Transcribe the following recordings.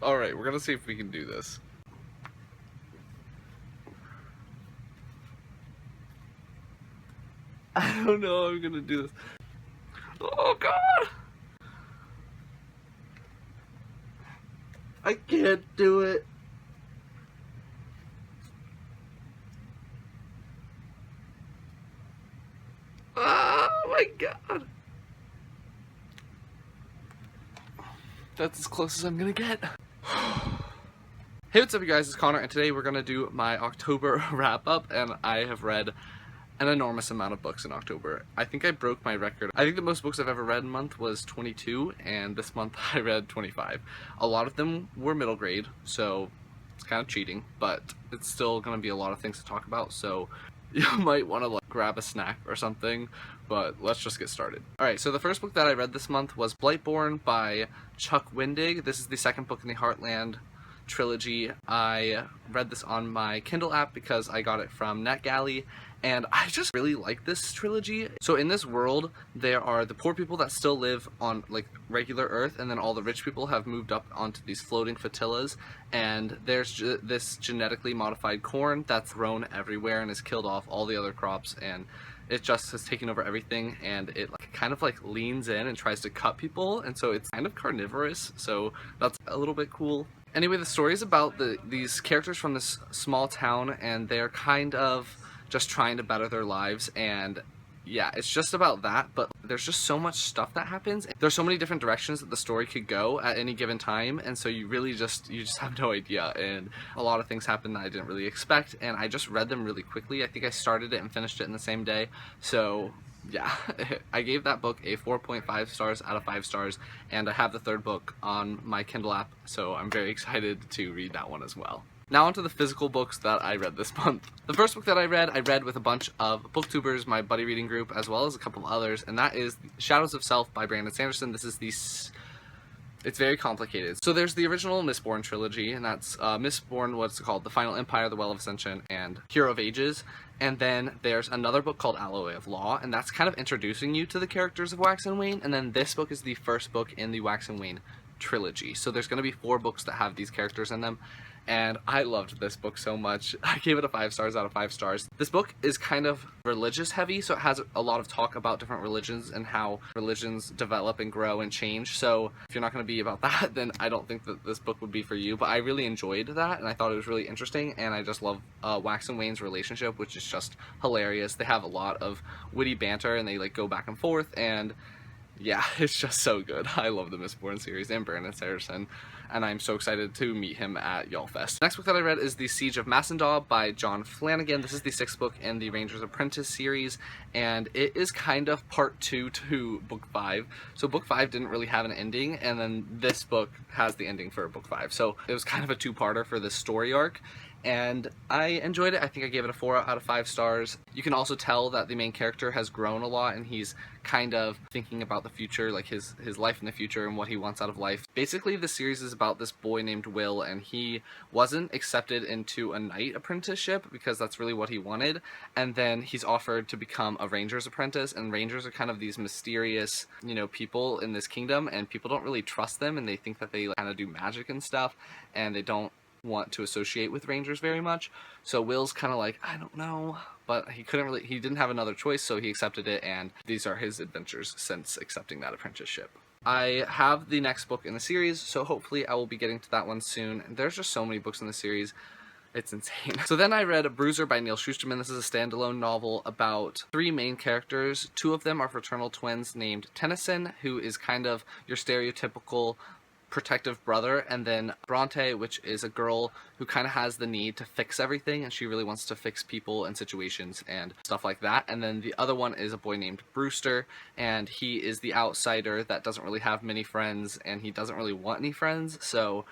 Alright, we're gonna see if we can do this. I don't know how I'm gonna do this. Oh god! I can't do it. Oh my god! That's as close as I'm gonna get. Hey, what's up you guys, it's Connor, and today we're gonna do my October wrap-up, and I have read an enormous amount of books in October. I think I broke my record. I think the most books I've ever read in a month was 22, and this month I read 25. A lot of them were middle grade, so it's kind of cheating, but it's still gonna be a lot of things to talk about, so you might want to like grab a snack or something, but let's just get started. Alright, so the first book that I read this month was Blight Born by Chuck Wendig. This is the second book in the Heartland trilogy. I read this on my Kindle app because I got it from NetGalley, and I just really like this trilogy. So in this world, there are the poor people that still live on like regular Earth, and then all the rich people have moved up onto these floating flotillas, and there's this genetically modified corn that's grown everywhere and has killed off all the other crops, and it just has taken over everything, and it like kind of like leans in and tries to cut people, and so it's kind of carnivorous, so that's a little bit cool. Anyway, the story is about these characters from this small town, and they're kind of just trying to better their lives, and yeah, it's just about that, but there's just so much stuff that happens. There's so many different directions that the story could go at any given time, and so you just have no idea, and a lot of things happen that I didn't really expect, and I just read them really quickly. I think I started it and finished it in the same day, so yeah, I gave that book a 4.5 stars out of 5 stars, and I have the third book on my Kindle app, so I'm very excited to read that one as well. Now onto the physical books that I read this month. The first book that I read with a bunch of BookTubers, my buddy reading group, as well as a couple others, and that is Shadows of Self by Brandon Sanderson. This is it's very complicated. So there's the original Mistborn trilogy, and that's Mistborn, what's it called? The Final Empire, The Well of Ascension, and Hero of Ages. And then there's another book called Alloy of Law, and that's kind of introducing you to the characters of Wax and Wayne. And then this book is the first book in the Wax and Wayne trilogy. So there's going to be 4 books that have these characters in them, and I loved this book so much. I gave it a 5 stars out of 5 stars. This book is kind of religious heavy, so it has a lot of talk about different religions and how religions develop and grow and change. So if you're not going to be about that, then I don't think that this book would be for you, but I really enjoyed that, and I thought it was really interesting, and I just love Wax and Wayne's relationship, which is just hilarious. They have a lot of witty banter, and they like go back and forth, and yeah, it's just so good. I love the Mistborn series and Brandon Sanderson, and I'm so excited to meet him at YALLFest. Next book that I read is The Siege of Massendaw by John Flanagan. This is the 6th book in the Ranger's Apprentice series, and it is kind of part 2 to book 5. So book 5 didn't really have an ending, and then this book has the ending for book 5. So it was kind of a 2-parter for this story arc, and I enjoyed it. I think I gave it a 4 out of 5 stars. You can also tell that the main character has grown a lot, and he's kind of thinking about the future, like his life in the future and what he wants out of life. Basically, the series is about this boy named Will, and he wasn't accepted into a knight apprenticeship because that's really what he wanted, and then he's offered to become a ranger's apprentice, and rangers are kind of these mysterious, you know, people in this kingdom, and people don't really trust them, and they think that they kind of do magic and stuff, and they don't want to associate with rangers very much. So Will's kind of like, I don't know, but he didn't have another choice, so he accepted it, and these are his adventures since accepting that apprenticeship. I have the next book in the series, so hopefully I will be getting to that one soon. There's just so many books in the series. It's insane. So then I read Bruiser by Neil Shusterman. This is a standalone novel about 3 main characters. 2 of them are fraternal twins named Tennyson, who is kind of your stereotypical protective brother, and then Bronte, which is a girl who kind of has the need to fix everything, and she really wants to fix people and situations and stuff like that. And then the other one is a boy named Brewster, and he is the outsider that doesn't really have many friends, and he doesn't really want any friends. So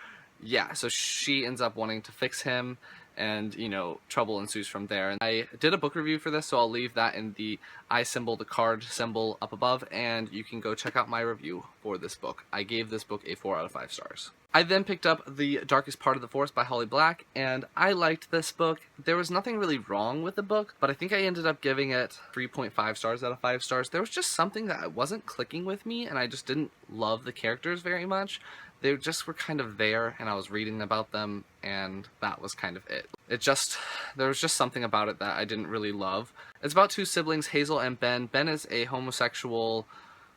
yeah, so she ends up wanting to fix him, and, you know, trouble ensues from there. And I did a book review for this, so I'll leave that in the I symbol, the card symbol up above, and you can go check out my review for this book. I gave this book a 4 out of 5 stars. I then picked up The Darkest Part of the Forest by Holly Black, and I liked this book. There was nothing really wrong with the book, but I think I ended up giving it 3.5 stars out of 5 stars. There was just something that wasn't clicking with me, and I just didn't love the characters very much. they just were kind of there, and I was reading about them, and that was kind of it. There was just something about it that I didn't really love. It's about two siblings, Hazel and Ben. Ben is a homosexual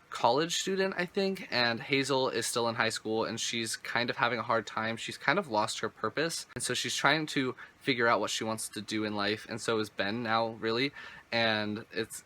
college student, I think, and Hazel is still in high school, and she's kind of having a hard time. She's kind of lost her purpose, and so she's trying to figure out what she wants to do in life, and so is Ben now, really. And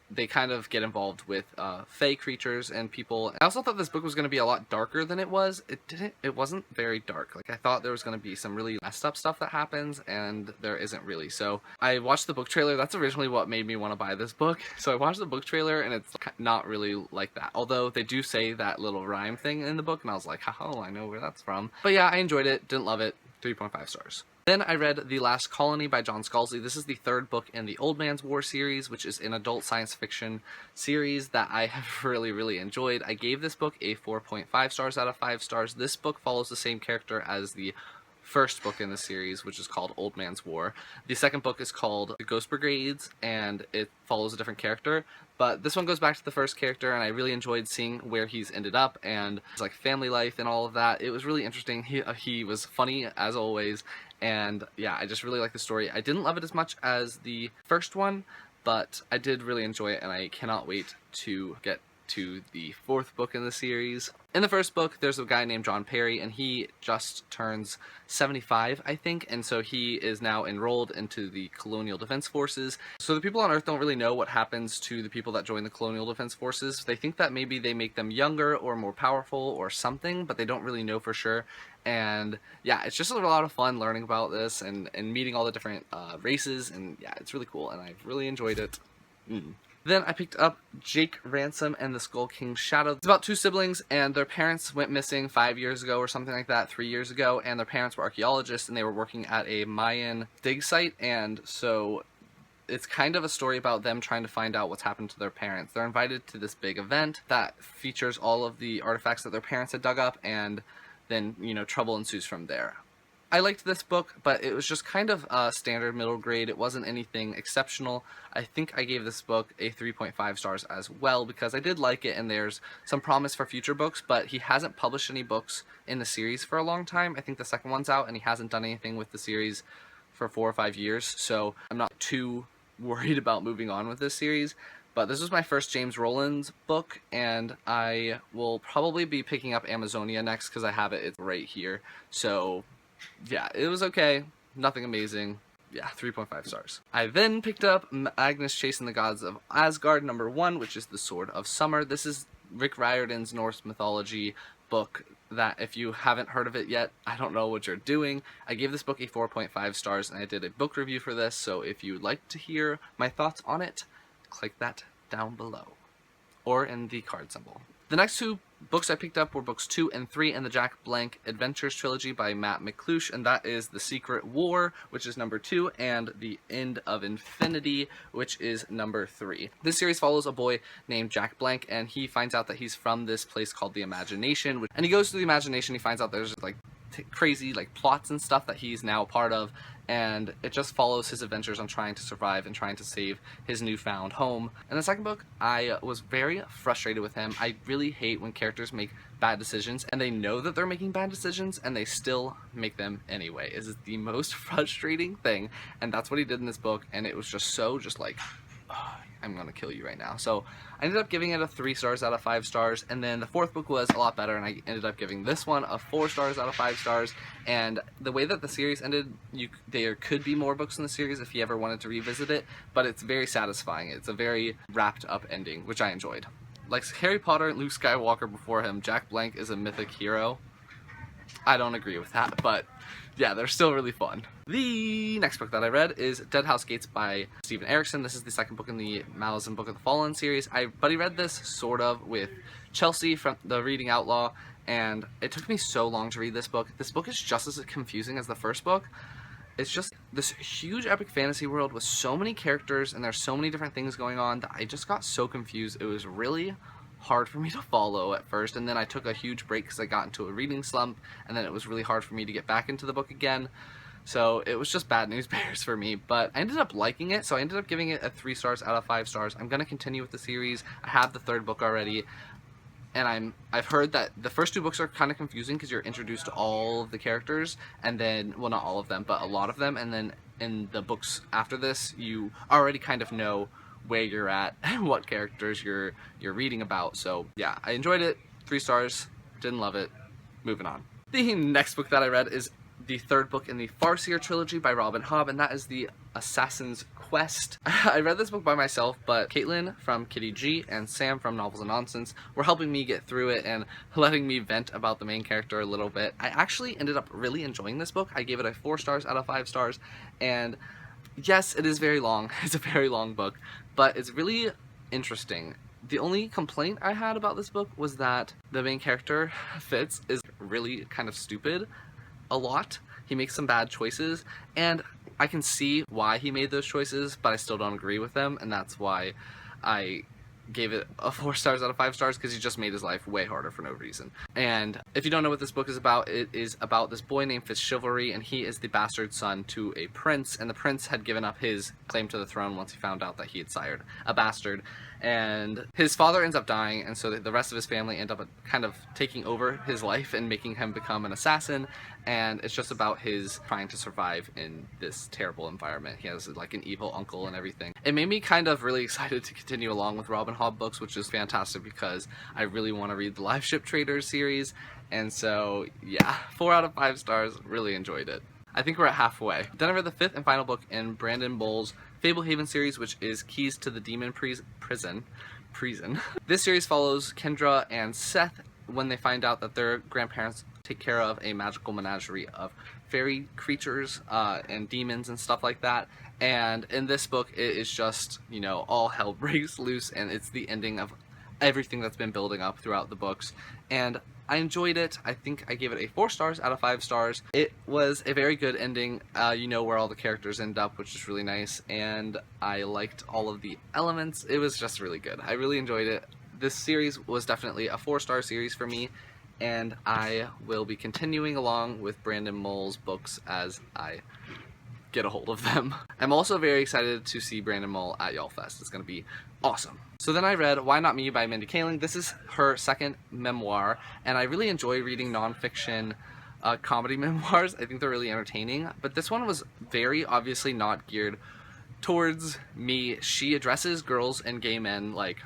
they kind of get involved with fae creatures and people. I also thought this book was going to be a lot darker than it was. It wasn't very dark. Like, I thought there was going to be some really messed up stuff that happens, and there isn't really. So I watched the book trailer. That's originally what made me want to buy this book. So I watched the book trailer, and it's not really like that. Although they do say that little rhyme thing in the book, and I was like, oh, I know where that's from. But yeah, I enjoyed it. Didn't love it. 3.5 stars. Then I read The Last Colony by John Scalzi. This is the third book in the Old Man's War series, which is an adult science fiction series that I have really, really enjoyed. I gave this book a 4.5 stars out of 5 stars. This book follows the same character as the first book in the series, which is called Old Man's War. The second book is called The Ghost Brigades, and it follows a different character. But this one goes back to the first character, and I really enjoyed seeing where he's ended up and his like family life and all of that. It was really interesting. He was funny as always, and yeah, I just really like the story. I didn't love it as much as the first one, but I did really enjoy it, and I cannot wait to get to the fourth book in the series. In the first book, there's a guy named John Perry, and he just turns 75, I think, and so he is now enrolled into the Colonial Defense Forces. So the people on Earth don't really know what happens to the people that join the Colonial Defense Forces. They think that maybe they make them younger or more powerful or something, but they don't really know for sure. And yeah, it's just a lot of fun learning about this and meeting all the different races, and yeah, it's really cool, and I've really enjoyed it. Then I picked up Jake Ransom and the Skull King's Shadow. It's about two siblings, and their parents went missing 5 years ago or something like that, 3 years ago, and their parents were archaeologists, and they were working at a Mayan dig site, and so it's kind of a story about them trying to find out what's happened to their parents. They're invited to this big event that features all of the artifacts that their parents had dug up, and then, you know, trouble ensues from there. I liked this book, but it was just kind of a standard middle grade. It wasn't anything exceptional. I think I gave this book a 3.5 stars as well because I did like it, and there's some promise for future books, but he hasn't published any books in the series for a long time. I think the second one's out, and he hasn't done anything with the series for 4 or 5 years, so I'm not too worried about moving on with this series. But this was my first James Rowland's book, and I will probably be picking up Amazonia next because I have it. It's right here. So yeah, it was okay. Nothing amazing. Yeah, 3.5 stars. I then picked up Agnes Chasing the Gods of Asgard #1, which is The Sword of Summer. This is Rick Riordan's Norse mythology book that, if you haven't heard of it yet, I don't know what you're doing. I gave this book a 4.5 stars, and I did a book review for this, so if you'd like to hear my thoughts on it, click that down below, or in the card symbol. The next two books I picked up were books 2 and 3 in the Jack Blank Adventures trilogy by Matt McClush, and that is The Secret War, which is #2, and The End of Infinity, which is #3. This series follows a boy named Jack Blank, and he finds out that he's from this place called the Imagination, and he goes to the Imagination. He finds out there's like crazy like plots and stuff that he's now a part of, and it just follows his adventures on trying to survive and trying to save his newfound home. In the second book, I was very frustrated with him. I really hate when characters make bad decisions and they know that they're making bad decisions and they still make them anyway. It is the most frustrating thing, and that's what he did in this book, and it was just so like, oh, I'm gonna kill you right now. So I ended up giving it a 3 stars out of 5 stars, and then the fourth book was a lot better, and I ended up giving this one a 4 stars out of 5 stars. And the way that the series ended, there could be more books in the series if you ever wanted to revisit it, but it's very satisfying. It's a very wrapped up ending, which I enjoyed. Like Harry Potter and Luke Skywalker before him, Jack Blank is a mythic hero. I don't agree with that, but yeah, they're still really fun. The next book that I read is Dead House Gates by Stephen Erickson. This is the second book in the Malazan Book of the Fallen series. I read this sort of with Chelsea from the Reading Outlaw, and it took me so long to read this book. This book is just as confusing as the first book. It's just this huge epic fantasy world with so many characters, and there's so many different things going on that I just got so confused. It was really hard for me to follow at first, and then I took a huge break because I got into a reading slump, and then it was really hard for me to get back into the book again. So it was just bad news bears for me, but I ended up liking it, so I ended up giving it a 3 stars out of 5 stars. I'm going to continue with the series. I have the third book already. and I've heard that the first two books are kind of confusing because you're introduced to all of the characters, and then, well, not all of them, but a lot of them, and then in the books after this, you already kind of know where you're at and what characters you're reading about. So yeah, I enjoyed it. 3 stars. Didn't love it. Moving on. The next book that I read is the third book in the Farseer trilogy by Robin Hobb, and that is The Assassin's Quest. I read this book by myself, but Caitlin from Kitty G and Sam from Novels and Nonsense were helping me get through it and letting me vent about the main character a little bit. I actually ended up really enjoying this book. I gave it a 4 stars out of 5 stars, and yes, it is very long. It's a very long book, but it's really interesting. The only complaint I had about this book was that the main character, Fitz, is really kind of stupid a lot. He makes some bad choices, and I can see why he made those choices, but I still don't agree with them, and that's why I gave it a 4 stars out of 5 stars, because he just made his life way harder for no reason. And if you don't know what this book is about, it is about this boy named Fitzchivalry, and he is the bastard son to a prince, and the prince had given up his claim to the throne once he found out that he had sired a bastard. And his father ends up dying, and so the rest of his family end up kind of taking over his life and making him become an assassin, and it's just about his trying to survive in this terrible environment. He has like an evil uncle and everything. It made me kind of really excited to continue along with Robin Hobb books, which is fantastic because I really want to read the Live Ship Traders series, and so yeah, 4 out of 5 stars, really enjoyed it. I think we're at halfway. Then I read the 5th and final book in Brandon Bowles' Fablehaven series, which is Keys to the Demon Prison. This series follows Kendra and Seth when they find out that their grandparents take care of a magical menagerie of fairy creatures and demons and stuff like that. And in this book, it is just, you know, all hell breaks loose, and it's the ending of everything that's been building up throughout the books. And I enjoyed it. I think I gave it a 4 stars out of 5 stars. It was a very good ending. You know where all the characters end up, which is really nice, and I liked all of the elements. It was just really good. I really enjoyed it. This series was definitely a 4-star series for me, and I will be continuing along with Brandon Bowles' books as I get a hold of them. I'm also very excited to see Brandon Bowles at YALLFest. It's going to be awesome. So then I read Why Not Me by Mindy Kaling. This is her second memoir, and I really enjoy reading nonfiction comedy memoirs. I think they're really entertaining, but this one was very obviously not geared towards me. She addresses girls and gay men like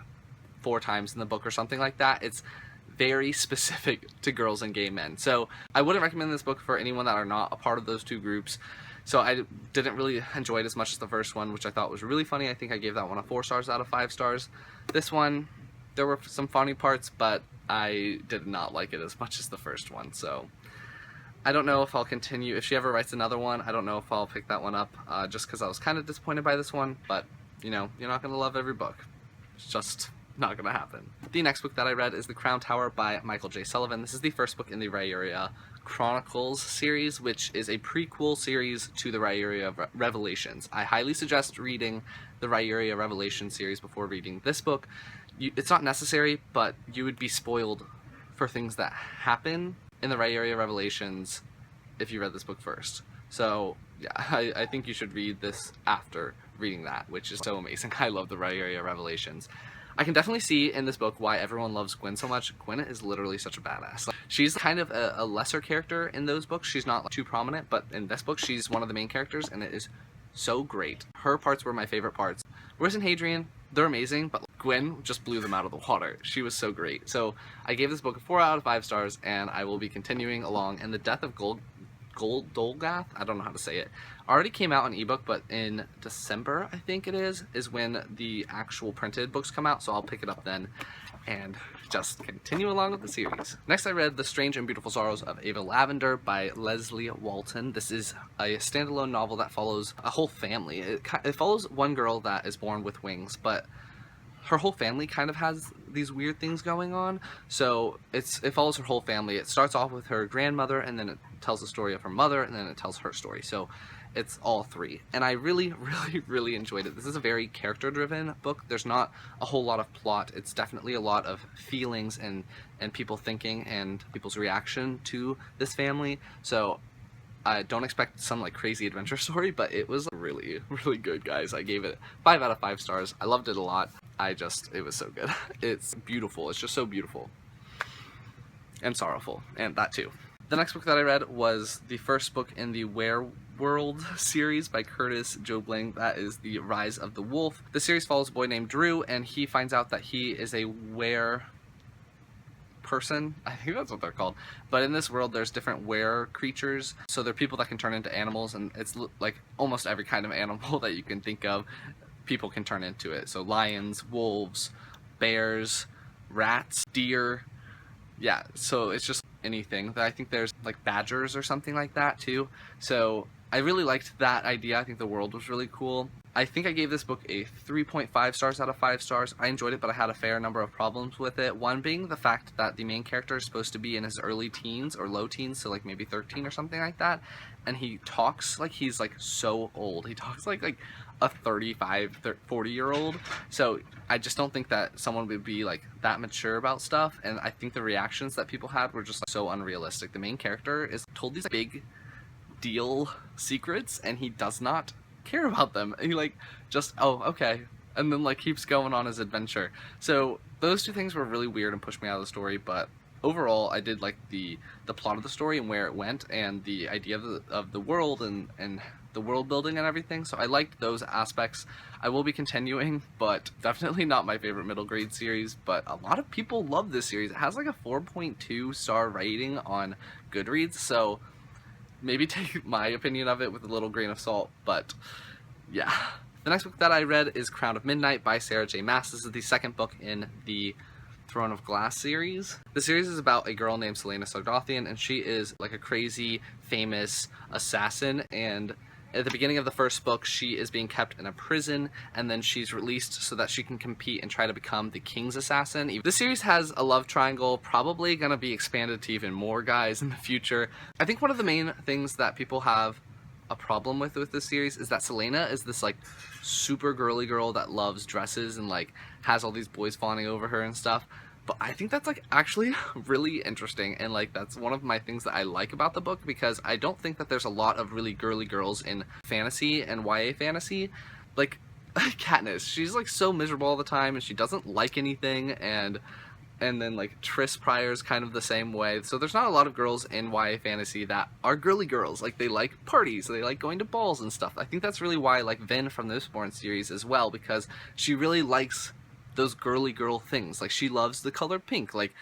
4 times in the book or something like that. It's very specific to girls and gay men. So I wouldn't recommend this book for anyone that are not a part of those 2 groups. So I didn't really enjoy it as much as the first one, which I thought was really funny. I think I gave that one a 4 stars out of 5 stars. This one, there were some funny parts, but I did not like it as much as the first one. So I don't know if I'll continue. If she ever writes another one, I don't know if I'll pick that one up, just because I was kind of disappointed by this one. But, you know, you're not going to love every book. It's just not going to happen. The next book that I read is The Crown Tower by Michael J. Sullivan. This is the first book in the Rhyuria Chronicles series, which is a prequel series to the Rhyuria Revelations. I highly suggest reading the Rhyuria Revelation series before reading this book. It's not necessary, but you would be spoiled for things that happen in the Rhyuria Revelations if you read this book first. So yeah, I think you should read this after reading that, which is so amazing. I love the Rhyuria Revelations. I can definitely see in this book why everyone loves Gwen so much. Gwen is literally such a badass. Like, she's kind of a lesser character in those books. She's not too prominent, but in this book, she's one of the main characters, and it is so great. Her parts were my favorite parts. Whereas in Hadrian, they're amazing, but Gwen just blew them out of the water. She was so great. So I gave this book a 4 out of 5 stars, and I will be continuing along. And The Death of Golgath, I don't know how to say it, already came out on ebook, but in December, I think it is when the actual printed books come out, so I'll pick it up then and just continue along with the series. Next I read The Strange and Beautiful Sorrows of Ava Lavender by Leslie Walton. This is a standalone novel that follows a whole family. It follows one girl that is born with wings, but her whole family kind of has these weird things going on, so it follows her whole family. It starts off with her grandmother, and then it tells the story of her mother, and then it tells her story. So it's all 3, and I really enjoyed it. This is a very character-driven book. There's not a whole lot of plot. It's definitely a lot of feelings and people thinking and people's reaction to this family. So I don't expect some like crazy adventure story, but it was really good, guys. I gave it 5 out of 5 stars. I loved it a lot. It was so good. It's beautiful. It's just so beautiful. and sorrowful, and that too. The next book that I read was the first book in the Werewolf series by Curtis Jobling. That is The Rise of the Wolf. The series follows a boy named Drew, and he finds out that he is a person. I think that's what they're called. But in this world, there's different were creatures. So they're people that can turn into animals, and it's like almost every kind of animal that you can think of, people can turn into it. So lions, wolves, bears, rats, deer. Yeah, so it's just anything. I think there's like badgers or something like that too. So I really liked that idea. I think the world was really cool. I think I gave this book a 3.5 stars out of 5 stars. I enjoyed it, but I had a fair number of problems with it. One being the fact that the main character is supposed to be in his early teens or low teens, so like maybe 13 or something like that. And he talks like he's like so old. He talks like a 40-year-old. So I just don't think that someone would be like that mature about stuff. And I think the reactions that people had were just like, so unrealistic. The main character is told these big deal secrets, and he does not care about them. He like just, oh, okay, and then like keeps going on his adventure. So those two things were really weird and pushed me out of the story, but overall I did like the plot of the story and where it went, and the idea of the world and the world building and everything. So I liked those aspects. I will be continuing, but definitely not my favorite middle grade series. But a lot of people love this series. It has like a 4.2 star rating on Goodreads, so maybe take my opinion of it with a little grain of salt, but yeah. The next book that I read is Crown of Midnight by Sarah J. Maas. This is the second book in the Throne of Glass series. The series is about a girl named Selena Sogdothian, and she is like a crazy, famous assassin, and at the beginning of the first book, she is being kept in a prison, and then she's released so that she can compete and try to become the king's assassin. The series has a love triangle, probably gonna be expanded to even more guys in the future. I think one of the main things that people have a problem with this series is that Selena is this like super girly girl that loves dresses and like has all these boys fawning over her and stuff. But I think that's like actually really interesting, and like that's one of my things that I like about the book, because I don't think that there's a lot of really girly girls in fantasy and YA fantasy. Like Katniss, she's like so miserable all the time and she doesn't like anything, and then like Triss Pryor's kind of the same way. So there's not a lot of girls in YA fantasy that are girly girls. Like they like parties, they like going to balls and stuff. I think that's really why I like Vin from the Mistborn series as well, because she really likes those girly girl things. Like she loves the color pink. Like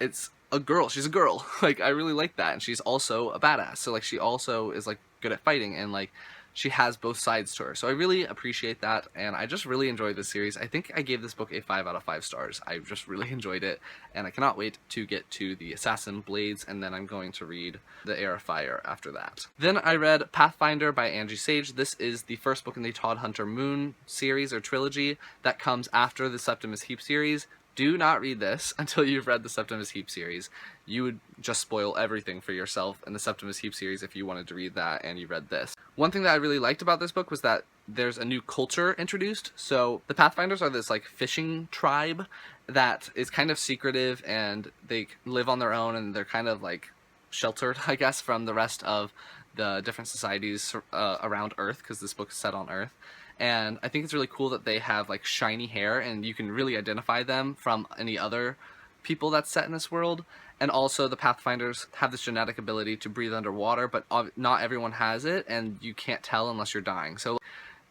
it's a girl, she's a girl. Like I really like that. And she's also a badass, so like she also is like good at fighting, and like she has both sides to her. So I really appreciate that, and I just really enjoyed this series. I think I gave this book a 5 out of 5 stars. I just really enjoyed it, and I cannot wait to get to the Assassin Blades, and then I'm going to read The Heir of Fire after that. Then I read Pathfinder by Angie Sage. This is the first book in the Todd Hunter Moon series or trilogy that comes after the Septimus Heap series. Do not read this until you've read the Septimus Heap series. You would just spoil everything for yourself in the Septimus Heap series if you wanted to read that and you read this. One thing that I really liked about this book was that there's a new culture introduced. So the Pathfinders are this like fishing tribe that is kind of secretive, and they live on their own, and they're kind of like sheltered, I guess, from the rest of the different societies around Earth, because this book is set on Earth. And I think it's really cool that they have like shiny hair, and you can really identify them from any other people that's set in this world. And also the Pathfinders have this genetic ability to breathe underwater, but not everyone has it, and you can't tell unless you're dying. So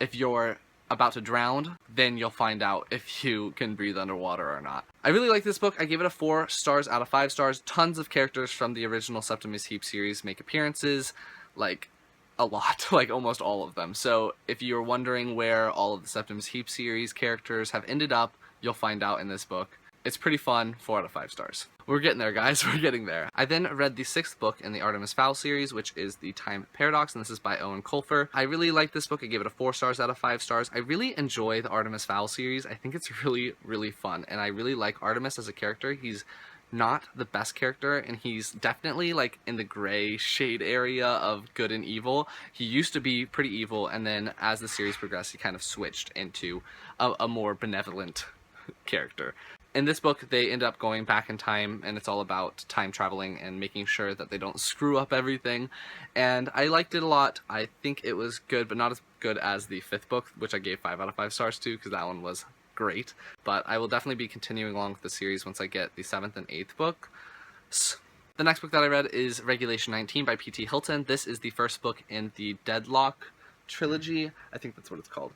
if you're about to drown, then you'll find out if you can breathe underwater or not. I really like this book. I gave it a 4 stars out of 5 stars. Tons of characters from the original Septimus Heap series make appearances, like a lot, like almost all of them. So if you're wondering where all of the Septimus Heap series characters have ended up, you'll find out in this book. It's pretty fun. 4 out of 5 stars. We're getting there, guys. We're getting there. I then read the 6th book in the Artemis Fowl series, which is The Time Paradox, and this is by Owen Colfer. I really like this book. I gave it a 4 stars out of 5 stars. I really enjoy the Artemis Fowl series. I think it's really, really fun, and I really like Artemis as a character. He's not the best character, and he's definitely like in the gray shade area of good and evil. He used to be pretty evil, and then as the series progressed, he kind of switched into a more benevolent character. In this book, they end up going back in time, and it's all about time traveling and making sure that they don't screw up everything. And I liked it a lot. I think it was good, but not as good as the 5th book, which I gave 5 out of 5 stars to, because that one was great. But I will definitely be continuing along with the series once I get the 7th and 8th book. The next book that I read is Regulation 19 by P.T. Hilton. This is the first book in the Deadlock trilogy. I think that's what it's called.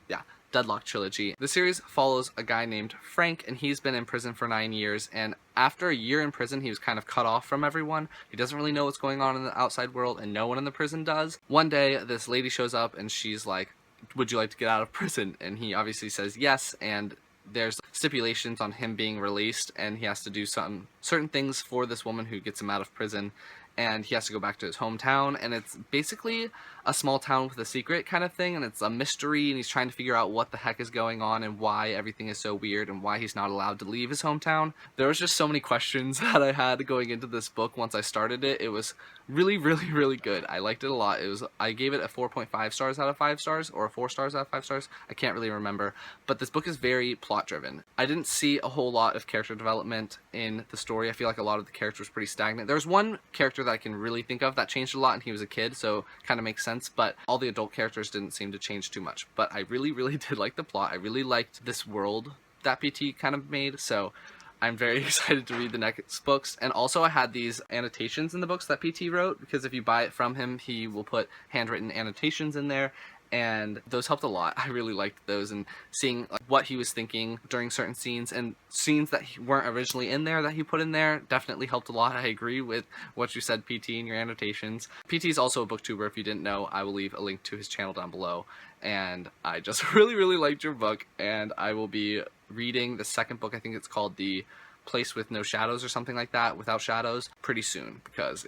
Yeah, Deadlock trilogy. The series follows a guy named Frank, and he's been in prison for 9 years, and after a year in prison, he was kind of cut off from everyone. He doesn't really know what's going on in the outside world, and no one in the prison does. One day, this lady shows up, and she's like, would you like to get out of prison? And he obviously says yes, and there's stipulations on him being released, and he has to do some certain things for this woman who gets him out of prison, and he has to go back to his hometown, and it's basically a small town with a secret kind of thing, and it's a mystery, and he's trying to figure out what the heck is going on and why everything is so weird and why he's not allowed to leave his hometown. There was just so many questions that I had going into this book once I started it. It was really, really, really good. I liked it a lot. I gave it a 4.5 stars out of 5 stars, or 4 stars out of 5 stars. I can't really remember, but this book is very plot driven. I didn't see a whole lot of character development in the story. I feel like a lot of the characters were pretty stagnant. There's one character that I can really think of that changed a lot, and he was a kid, so kind of makes sense, but all the adult characters didn't seem to change too much. But I really, really did like the plot. I really liked this world that PT kind of made, so I'm very excited to read the next books. And also I had these annotations in the books that PT wrote, because if you buy it from him, he will put handwritten annotations in there, and those helped a lot. I really liked those, and seeing like what he was thinking during certain scenes, and scenes that weren't originally in there that he put in there definitely helped a lot. I agree with what you said, PT, in your annotations. PT is also a booktuber. If you didn't know, I will leave a link to his channel down below, and I just really, really liked your book, and I will be reading the second book. I think it's called The Place with No Shadows or something like that, Without Shadows, pretty soon, because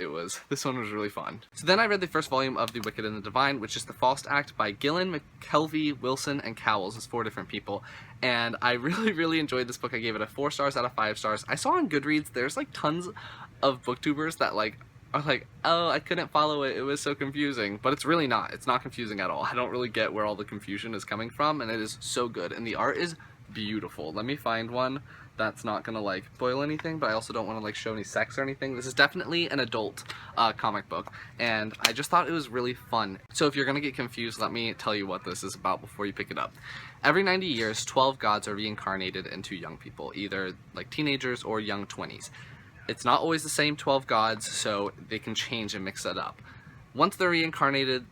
this one was really fun. So then I read the first volume of The Wicked and the Divine, which is the Faust Act by Gillen, McKelvey, Wilson, and Cowles. It's 4 different people, and I really, really enjoyed this book. I gave it a 4 stars out of 5 stars. I saw on Goodreads there's like tons of booktubers that like are like, oh, I couldn't follow it, it was so confusing, but it's really not. It's not confusing at all. I don't really get where all the confusion is coming from, and it is so good, and the art is beautiful. Let me find one that's not gonna like spoil anything, but I also don't want to like show any sex or anything. This is definitely an adult comic book, and I just thought it was really fun. So if you're gonna get confused, let me tell you what this is about before you pick it up. Every 90 years, 12 gods are reincarnated into young people, either like teenagers or young 20s. It's not always the same 12 gods, so they can change and mix it up. Once they're reincarnated,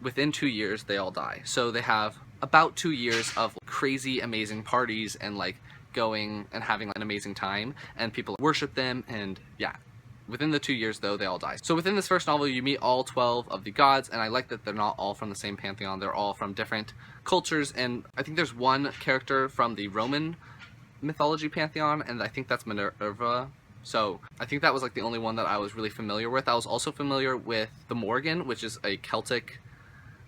within 2 years, they all die. So they have about 2 years of crazy, amazing parties and like going and having an amazing time, and people worship them, and yeah. Within the 2 years, though, they all die. So within this first novel, you meet all 12 of the gods, and I like that they're not all from the same pantheon. They're all from different cultures, and I think there's one character from the Roman mythology pantheon, and I think that's Minerva. So I think that was like the only one that I was really familiar with. I was also familiar with the Morgan, which is a Celtic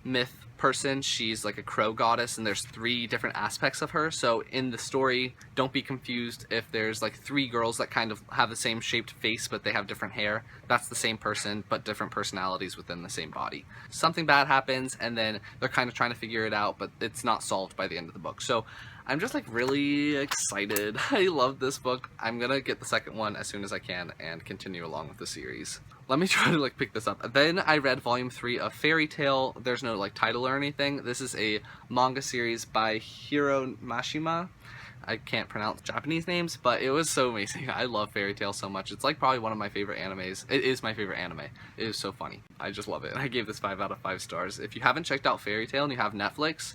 myth person. She's like a crow goddess, and there's 3 different aspects of her. So in the story, don't be confused if there's like 3 girls that kind of have the same shaped face but they have different hair. That's the same person but different personalities within the same body. Something bad happens, and then they're kind of trying to figure it out, but it's not solved by the end of the book. So I'm just like really excited. I love this book. I'm gonna get the second one as soon as I can and continue along with the series. Let me try to like pick this up. Then I read volume 3 of Fairy Tail. There's no like title or anything. This is a manga series by Hiro Mashima. I can't pronounce Japanese names, but it was so amazing. I love Fairy Tail so much. It's like probably one of my favorite animes. It is my favorite anime. It is so funny. I just love it. I gave this 5 out of 5 stars. If you haven't checked out Fairy Tail and you have Netflix,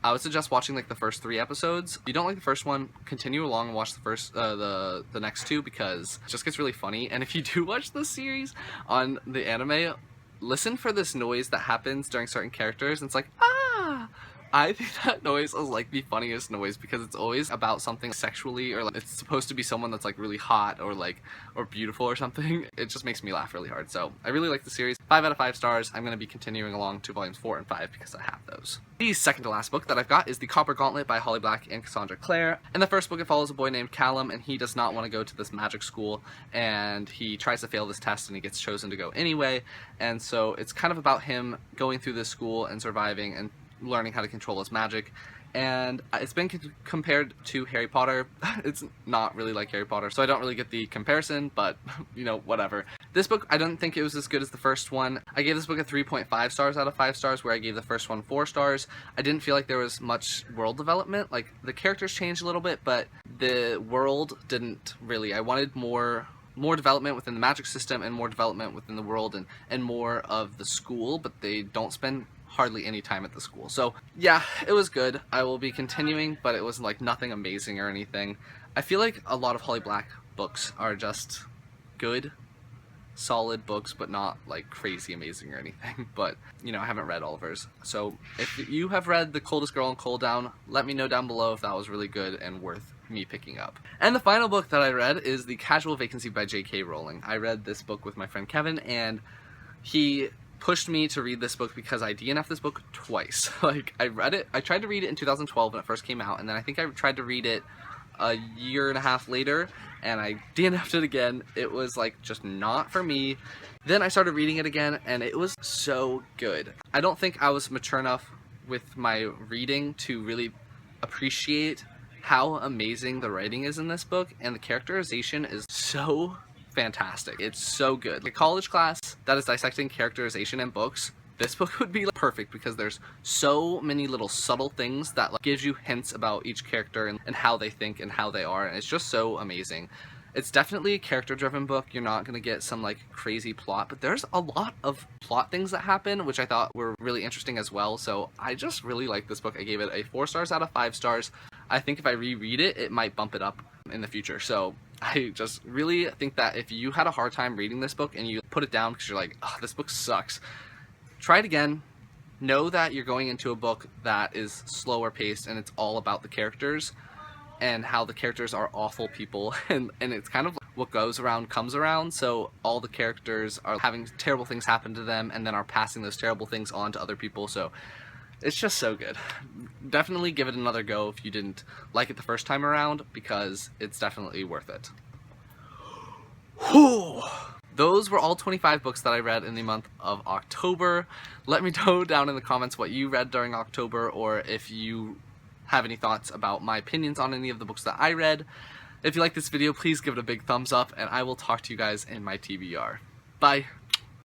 I would suggest watching like the first 3 episodes. If you don't like the first one, continue along and watch the first, the next 2, because it just gets really funny. And if you do watch the series on the anime, listen for this noise that happens during certain characters. And it's like, ah! I think that noise is like the funniest noise, because it's always about something sexually, or like it's supposed to be someone that's like really hot or like or beautiful or something. It just makes me laugh really hard. So I really like the series. 5 out of 5 stars. I'm going to be continuing along to volumes 4 and 5 because I have those. The second to last book that I've got is The Copper Gauntlet by Holly Black and Cassandra Clare. In the first book, it follows a boy named Callum, and he does not want to go to this magic school, and he tries to fail this test, and he gets chosen to go anyway. And so it's kind of about him going through this school and surviving and learning how to control his magic. And it's been compared to Harry Potter. It's not really like Harry Potter, so I don't really get the comparison, but you know, whatever. This book, I don't think it was as good as the first one. I gave this book a 3.5 stars out of 5 stars, where I gave the first one 4 stars. I didn't feel like there was much world development. Like, the characters changed a little bit, but the world didn't really. I wanted more more development within the magic system and more development within the world and more of the school, but they don't spend hardly any time at the school. So yeah, it was good. I will be continuing, but it was like nothing amazing or anything. I feel like a lot of Holly Black books are just good, solid books, but not like crazy amazing or anything. But you know, I haven't read all of hers. So if you have read The Coldest Girl in Cold Down, let me know down below if that was really good and worth me picking up. And the final book that I read is The Casual Vacancy by J.K. Rowling. I read this book with my friend Kevin, and he pushed me to read this book because I DNF'd this book twice. Like, I tried to read it in 2012 when it first came out, and then I think I tried to read it a year and a half later, and I DNF'd it again. It was like just not for me. Then I started reading it again, and it was so good. I don't think I was mature enough with my reading to really appreciate how amazing the writing is in this book, and the characterization is so fantastic. It's so good. Like a college class that is dissecting characterization in books, this book would be like perfect because there's so many little subtle things that like gives you hints about each character and how they think and how they are, and it's just so amazing. It's definitely a character-driven book. You're not gonna get some like crazy plot, but there's a lot of plot things that happen, which I thought were really interesting as well. So I just really like this book. I gave it a 4 stars out of 5 stars. I think if I reread it, it might bump it up in the future. So I just really think that if you had a hard time reading this book and you put it down because you're like, oh, this book sucks, try it again. Know that you're going into a book that is slower paced and it's all about the characters and how the characters are awful people, and it's kind of like what goes around comes around. So all the characters are having terrible things happen to them and then are passing those terrible things on to other people. So it's just so good. Definitely give it another go if you didn't like it the first time around, because it's definitely worth it. Whew. Those were all 25 books that I read in the month of October. Let me know down in the comments what you read during October, or if you have any thoughts about my opinions on any of the books that I read. If you like this video, please give it a big thumbs up, and I will talk to you guys in my TBR. Bye!